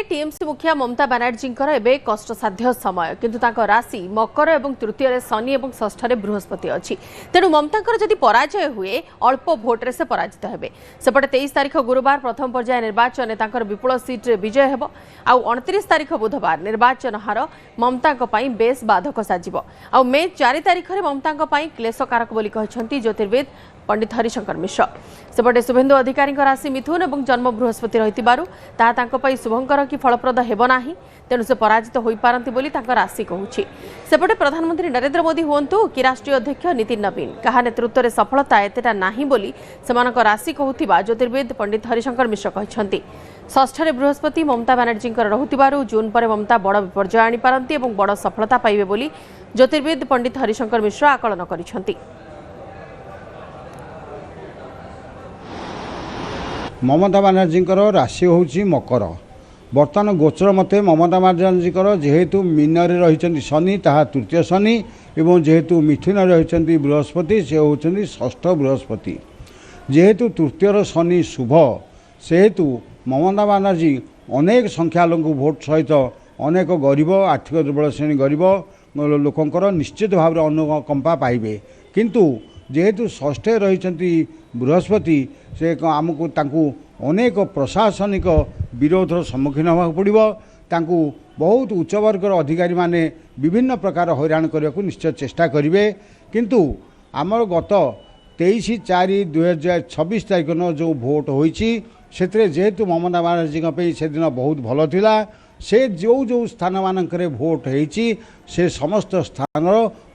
TMC मुखिया ममता बानार्जी एवं कष्टसाध्य समय किंतु राशि मकर और तृतीय शनि और षष्ठ बृहस्पति अच्छी तेणु ममता जदि पराजय हुए अल्प भोट्रे से पराजित हेबे। सेपटे 23 तारिख गुरुवार प्रथम पर्याय निर्वाचन में विपुल सीट्रे विजय हेब। आउ 29 तारिख बुधवार निर्वाचन हार ममता बेस बाधक साजिब। आउ मे 4 तारिख में ममता क्लेशकारक बोली कहते ज्योतिर्विद पंडित हरिशंकर मिश्र। सेपटे शुभेन्दु अधिकारी राशि मिथुन और जन्म बृहस्पति रही शुभंकर कि फलप्रद हेबना तेणु से पराजित हो पारती बोली राशि कहूछि। सेपटे प्रधानमंत्री नरेंद्र मोदी हुंतु कि राष्ट्रीय अध्यक्ष नितिन नवीन कहा नेतृत्व में सफलता एतेटा नाही बोली सेमानक राशि कहूथिबा ज्योतिर्विद पंडित हरिशंकर मिश्र कहछन्ति। षष्ठ बृहस्पति ममता बानार्जी रहुथिबारु जून पर ममता बड़ विपर्जय आनी पारंती एवं बड़ सफलता पाइबे बोली ज्योतिर्विद पंडित हरिशंकर मिश्र आकलन करिसन्ति। ममता बानार्जी राशि हूँ मकर। बर्तमान गोचर मते ममता बानार्जी जेहेतु मीन रही शनि ताहा तृतीय शनि एवं जेहेतु मिथुन रही बृहस्पति से होती षष्ठ बृहस्पति। जेहेतु तृतीय शनि शुभ सेहेतु ममता बानार्जी अनेक संख्यालघु भोट सहित अनेक गरीब आर्थिक दुर्बल श्रेणी गरीब लोकंकर निश्चित भाव में अनुकंपा पाइबे। किंतु जेहेतु षष्ठ रही बृहस्पति से आमको तांकु अनेक प्रशासनिक विरोधर सम्मुखीन होगा पड़ो। तांकु बहुत उच्च वर्गर अधिकारी माने विभिन्न प्रकार हैरान करने को निश्चय चेष्टा करेंगे। किंतु आमर गत 23/4/2026 तारीख न जो भोट होईची से जेहेतु ममता बानार्जी से दिन बहुत भल थिला से जो स्थान मानक भोट होईची से समस्त स्थान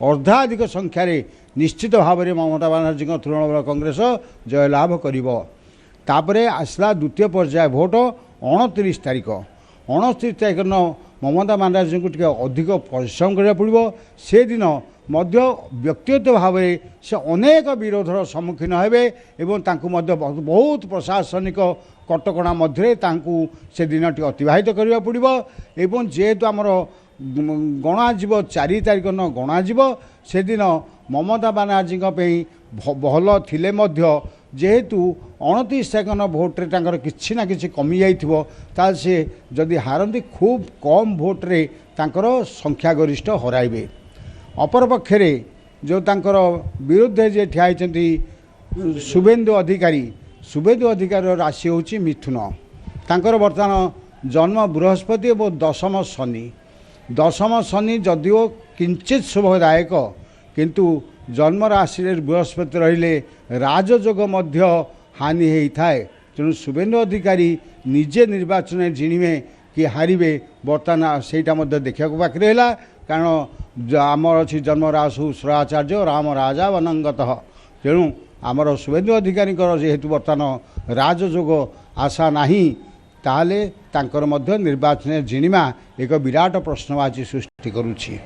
अर्धाधिक संख्यार निश्चित भाव में ममता बानार्जी तृणमूल कांग्रेस जयलाभ करिबो। तापरे आसला द्वितीय पर्याय भोट 29 तारीख। 29 तारीख न ममता बानार्जी को टिके अधिक परिश्रम करा पड़ो। से दिन मध्य व्यक्तिगत भाव से अनेक विरोधर सम्मुखीन हेबे एवं तांकु मध्य बहुत प्रशासनिक कटकणा मध्य तांकु से दिन टी अतिबाहित करा पड़ो। एवं जेहेतु आमर गणाजीव 4 तारीख न गणाजीव से दिन ममता बानार्जी भल थिले मध्य जेहेतु 29 तारीख न भोट्रे तांकर किछि ना किछि कमी जाइथिबो ता से जदि हारंती खूब कम भोट्रे तांकर संख्यागरिष्ठ हराइबे। अपर पक्षरे जो तांकर विरुद्ध जे ठिया होइचंती शुभेन्दु अधिकारी राशि होची मिथुन। तांकर वर्तमान जन्म बृहस्पति और दशम शनि जदिओ किंचित शुभदायक किंतु जन्म राशि बृहस्पति रहिले राजयोग मध्य हानि होता है। तेणु शुभेन्दु अधिकारी निजे निर्वाचन जिणिमे कि हारे बर्तमान सेटा देखा बाकी रहा। कारण आमर अच्छी जन्म राशु श्राचार्य राम राजा वनंगत। तेणु आमर शुभेन्दु अधिकारी जेहेतु बर्तमान राजयोग आशा नाही ताले तांकर मध्य निर्वाचन जिणिमा एक विराट प्रश्नवाची सृष्टि करुछि।